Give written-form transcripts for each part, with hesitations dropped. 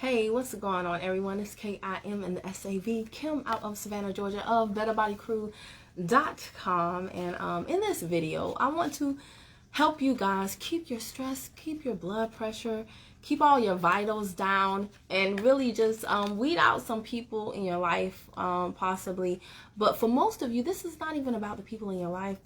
Hey, what's going on, everyone? It's Kim in the SAV, Kim out of Savannah, Georgia, of BetterBodyCrew.com. And in this video, I want to help you guys keep your stress, keep your blood pressure, keep all your vitals down, and really just weed out some people in your life, possibly. But for most of you, this is not even about the people in your life.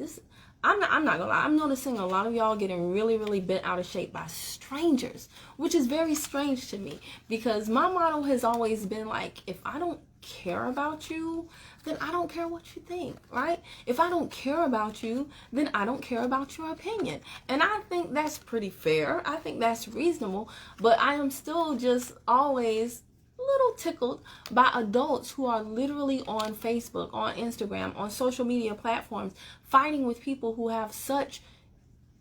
I'm not gonna lie, I'm noticing a lot of y'all getting really bent out of shape by strangers, which is very strange to me, because my motto has always been like, if I don't care about you, then I don't care what you think, right? If I don't care about you, then I don't care about your opinion. And I think that's pretty fair. I think that's reasonable, but I am still just always little tickled by adults who are literally on Facebook, on Instagram, on social media platforms, fighting with people who have such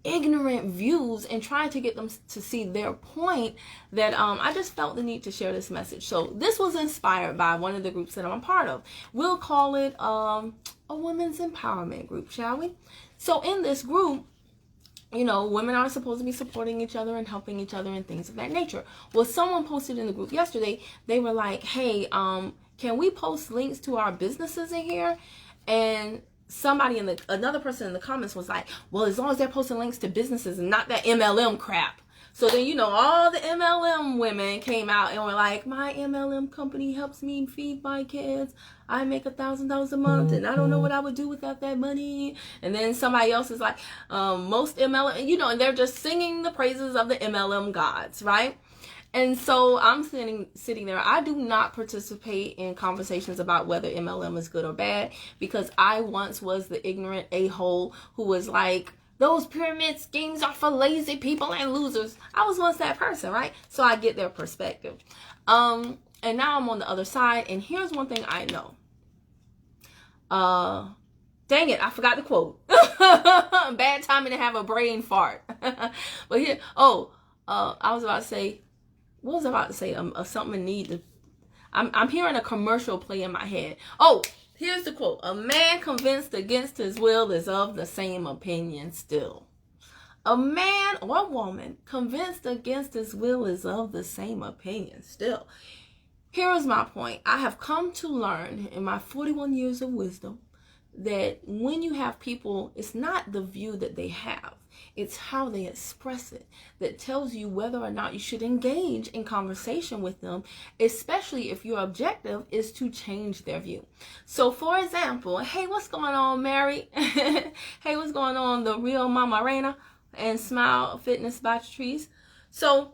ignorant views and trying to get them to see their point, that I just felt the need to share this message. So this was inspired by one of the groups that I'm a part of. We'll call it a women's empowerment group, shall we? So in this group, you know, women are supposed to be supporting each other and helping each other and things of that nature. Well, someone posted in the group yesterday, they were like, hey, can we post links to our businesses in here? And another person in the comments was like, well, as long as they're posting links to businesses and not that MLM crap. So then, you know, all the MLM women came out and were like, my MLM company helps me feed my kids. I make $1,000 a month and I don't know what I would do without that money. And then somebody else is like, most MLM, you know, and they're just singing the praises of the MLM gods, right? And so I'm sitting there. I do not participate in conversations about whether MLM is good or bad, because I once was the ignorant a-hole who was like, those pyramid schemes are for lazy people and losers. I was once that person, right? So I get their perspective. And now I'm on the other side, and here's one thing I know. Dang it, I forgot the quote. Bad timing to have a brain fart. But here, I was about to say, what was I about to say? Something needed. I'm hearing a commercial play in my head. Oh, here's the quote. A man convinced against his will is of the same opinion still. A man or woman convinced against his will is of the same opinion still. Here is my point. I have come to learn in my 41 years of wisdom that when you have people, it's not the view that they have. It's how they express it that tells you whether or not you should engage in conversation with them, especially if your objective is to change their view. So, for example, hey, what's going on, Mary? Hey, what's going on, the real Mama Reina and Smile Fitness by Trees? So,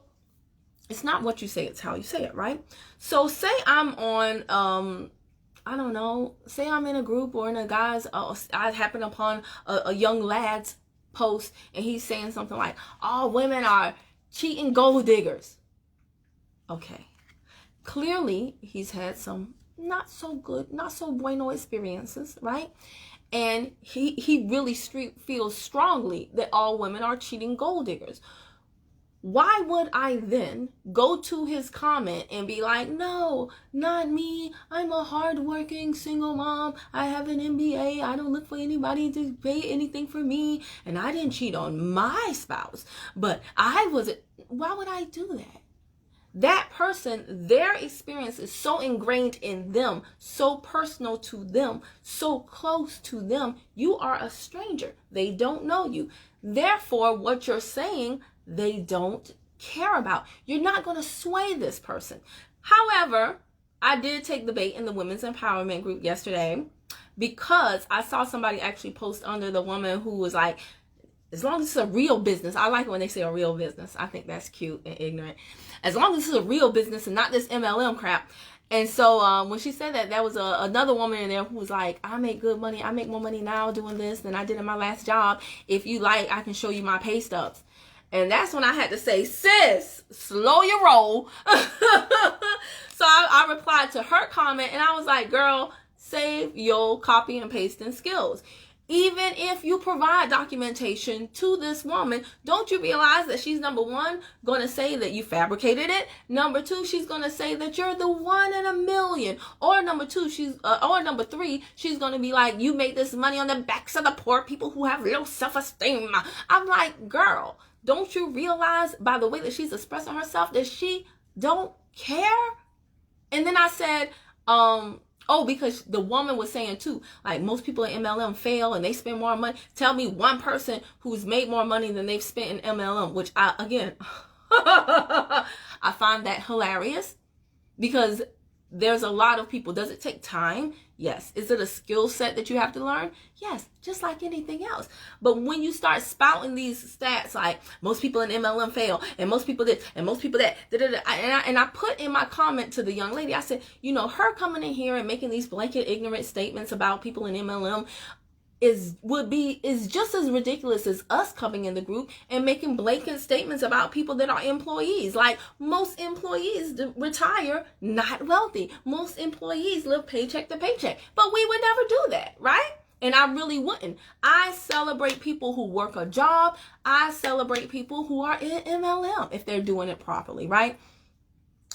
it's not what you say, it's how you say it, right? So, say I'm on, I don't know, say I'm in a group or in a guy's, I happen upon a young lad's post and he's saying something like, all women are cheating gold diggers. Okay. Clearly, he's had some not so good, not so bueno experiences, right? And he really feels strongly that all women are cheating gold diggers. Why would I then go to his comment and be like, no, not me. I'm a hardworking single mom. I have an MBA. I don't look for anybody to pay anything for me. And I didn't cheat on my spouse. But why would I do that? That person, their experience is so ingrained in them, so personal to them, so close to them. You are a stranger. They don't know you. Therefore, what you're saying, they don't care about. You're not going to sway this person. However, I did take the bait in the women's empowerment group yesterday, because I saw somebody actually post under the woman who was like, as long as it's a real business. I like it when they say a real business. I think that's cute and ignorant. As long as it's a real business and not this MLM crap. And so when she said that, there was another woman in there who was like, I make good money. I make more money now doing this than I did in my last job. If you like, I can show you my pay stubs. And that's when I had to say, sis, slow your roll. So I replied to her comment and I was like, girl, save your copy and pasting skills. Even if you provide documentation to this woman, don't you realize that she's, number one, going to say that you fabricated it? Number two, she's going to say that you're the one in a million. Or number two, or number three, she's going to be like, you make this money on the backs of the poor people who have real self-esteem. I'm like, girl, don't you realize by the way that she's expressing herself that she don't care. And then I said, because the woman was saying too, like most people in MLM fail and they spend more money. Tell me one person who's made more money than they've spent in MLM, which I find that hilarious, because there's a lot of people. Does it take time? Yes. Is it a skill set that you have to learn? Yes, just like anything else. But when you start spouting these stats like most people in MLM fail and most people this and most people that, and I put in my comment to the young lady, I said, her coming in here and making these blanket ignorant statements about people in MLM is just as ridiculous as us coming in the group and making blanket statements about people that are employees. Like, most employees retire not wealthy. Most employees live paycheck to paycheck. But we would never do that, right? And I really wouldn't. I celebrate people who work a job. I celebrate people who are in MLM if they're doing it properly, right?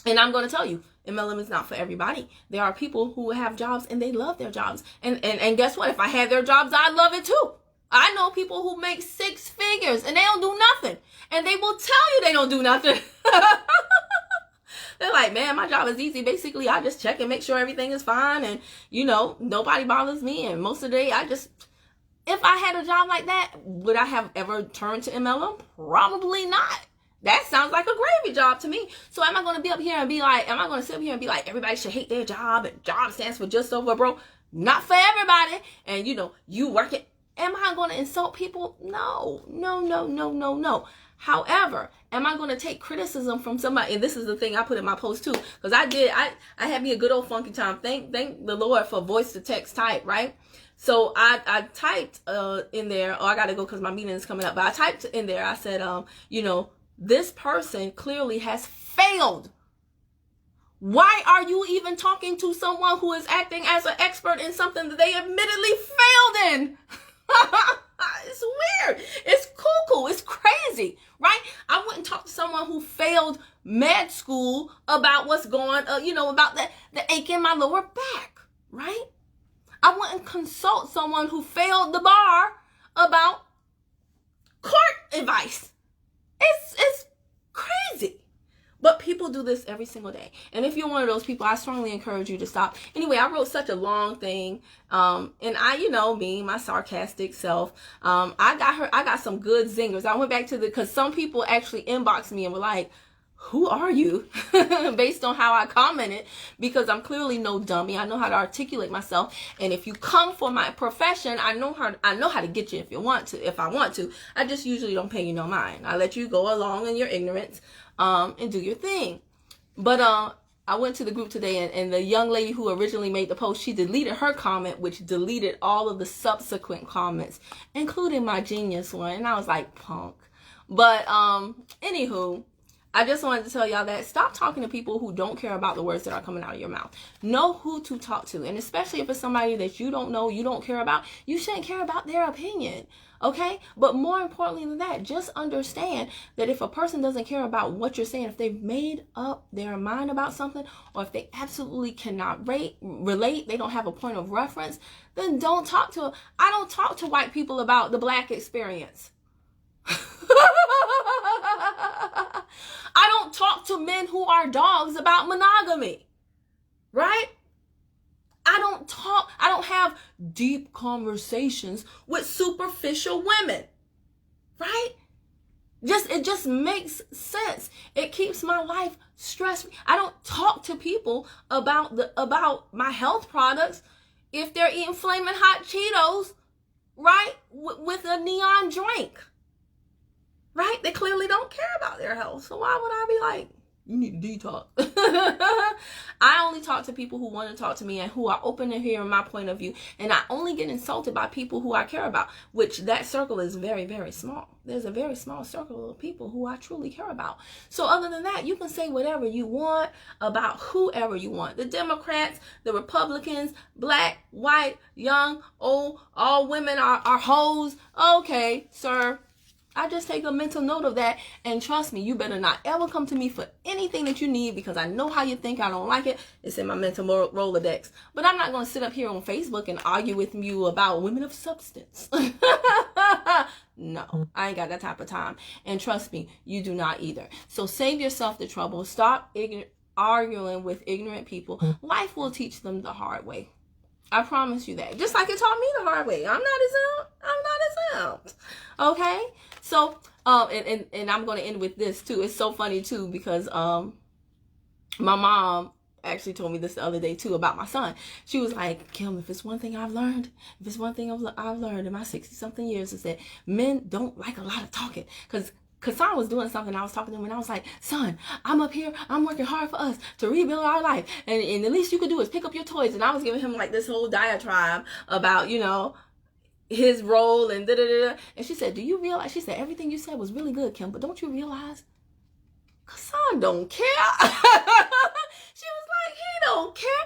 And I'm going to tell you, MLM is not for everybody. There are people who have jobs and they love their jobs. And guess what? If I had their jobs, I'd love it too. I know people who make 6 figures and they don't do nothing. And they will tell you they don't do nothing. They're like, man, my job is easy. Basically, I just check and make sure everything is fine. And, nobody bothers me. And most of the day, if I had a job like that, would I have ever turned to MLM? Probably not. That sounds like a gravy job to me. So am I going to sit up here and be like, everybody should hate their job and job stands for just over, bro? Not for everybody. And you work it. Am I going to insult people? No. However, am I going to take criticism from somebody? And this is the thing I put in my post too, because I had me a good old funky time. Thank the Lord for voice to text type, right? So I typed in there, I got to go because my meeting is coming up, but I typed in there, I said, this person clearly has failed. Why are you even talking to someone who is acting as an expert in something that they admittedly failed in? It's weird. It's cuckoo. It's crazy, right? I wouldn't talk to someone who failed med school about what's going, about the ache in my lower back, right? I wouldn't consult someone who failed the bar about court advice. It's crazy. But people do this every single day. And if you're one of those people, I strongly encourage you to stop. Anyway, I wrote such a long thing. And I, me, my sarcastic self, I got some good zingers. I went back because some people actually inboxed me and were like, who are you? Based on how I commented, because I'm clearly no dummy. I know how to articulate myself. And if you come for my profession, I know how to get you if I want to. I just usually don't pay you no mind. I let you go along in your ignorance, and do your thing. But, I went to the group today and the young lady who originally made the post, she deleted her comment, which deleted all of the subsequent comments, including my genius one. And I was like, punk. But, anywho, I just wanted to tell y'all that stop talking to people who don't care about the words that are coming out of your mouth. Know who to talk to. And especially if it's somebody that you don't know, you don't care about, you shouldn't care about their opinion. Okay? But more importantly than that, just understand that if a person doesn't care about what you're saying, if they've made up their mind about something, or if they absolutely cannot relate, they don't have a point of reference, then don't talk to them. I don't talk to white people about the black experience. I don't talk to men who are dogs about monogamy, right? I don't have deep conversations with superficial women, right? It just makes sense. It keeps my life stress-free. I don't talk to people about my health products if they're eating flaming hot Cheetos, right? With a neon drink. Right? They clearly don't care about their health. So why would I be like, you need to detox? I only talk to people who want to talk to me and who are open to hearing my point of view. And I only get insulted by people who I care about, which that circle is very, very small. There's a very small circle of people who I truly care about. So other than that, you can say whatever you want about whoever you want. The Democrats, the Republicans, black, white, young, old, all women are hoes. Okay, sir. I just take a mental note of that, and trust me, you better not ever come to me for anything that you need, because I know how you think. I don't like it. It's in my mental Rolodex. But I'm not going to sit up here on Facebook and argue with you about women of substance. No, I ain't got that type of time. And trust me, you do not either. So save yourself the trouble. Stop arguing with ignorant people. Life will teach them the hard way. I promise you that. Just like it taught me the hard way. I'm not exempt. Okay? So, and I'm going to end with this too. It's so funny too, because my mom actually told me this the other day too about my son. She was like, Kim, if it's one thing I've learned in my 60-something years, is that men don't like a lot of talking. Because Son was doing something, I was talking to him, and I was like, son, I'm up here, I'm working hard for us to rebuild our life, and the least you could do is pick up your toys. And I was giving him like this whole diatribe about, you know, his role and da-da-da-da. And she said, do you realize, she said, everything you said was really good, Kim, but don't you realize Son don't care? She was like, he don't care.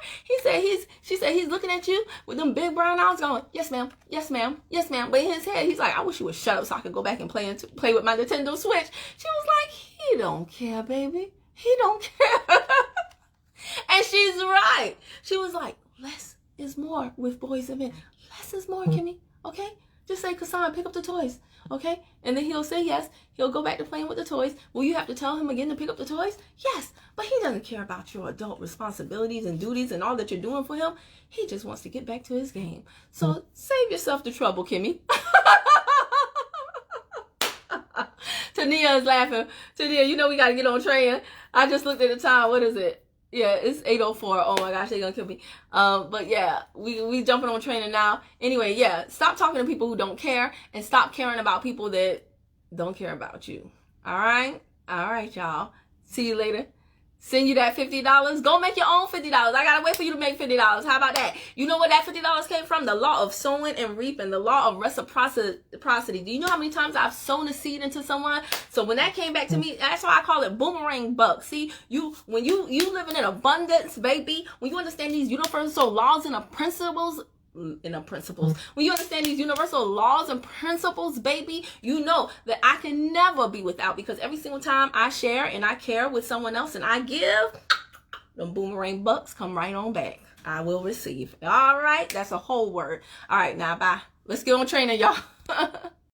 She said he's looking at you with them big brown eyes going, yes ma'am, yes ma'am, yes ma'am. But in his head, he's like, I wish you would shut up so I could go back and play with my Nintendo Switch. She was like, he don't care, baby. He don't care. And she's right. She was like, less is more with boys and men. Less is more, Kimmy. Okay? Just say, Kasan, pick up the toys. Okay? And then he'll say yes. He'll go back to playing with the toys. Will you have to tell him again to pick up the toys? Yes. But he doesn't care about your adult responsibilities and duties and all that you're doing for him. He just wants to get back to his game. So save yourself the trouble, Kimmy. Tania is laughing. Tania, you know we got to get on train. I just looked at the time. What is it? Yeah, it's 8:04. Oh my gosh, they're gonna kill me. But yeah, we jumping on training now. Anyway, yeah, stop talking to people who don't care, and stop caring about people that don't care about you. All right, y'all. See you later. Send you that $50. Go make your own $50. I gotta wait for you to make $50. How about that? You know where that $50 came from? The law of sowing and reaping, the law of reciprocity. Do you know how many times I've sown a seed into someone? So when that came back to me, that's why I call it boomerang bucks. See, when you living in abundance, baby, when you understand these universal laws and principles. When you understand these universal laws and principles, baby, you know that I can never be without, because every single time I share and I care with someone else and I give, the boomerang bucks come right on back. I will receive. All right, that's a whole word. All right, now bye. Let's get on training, y'all.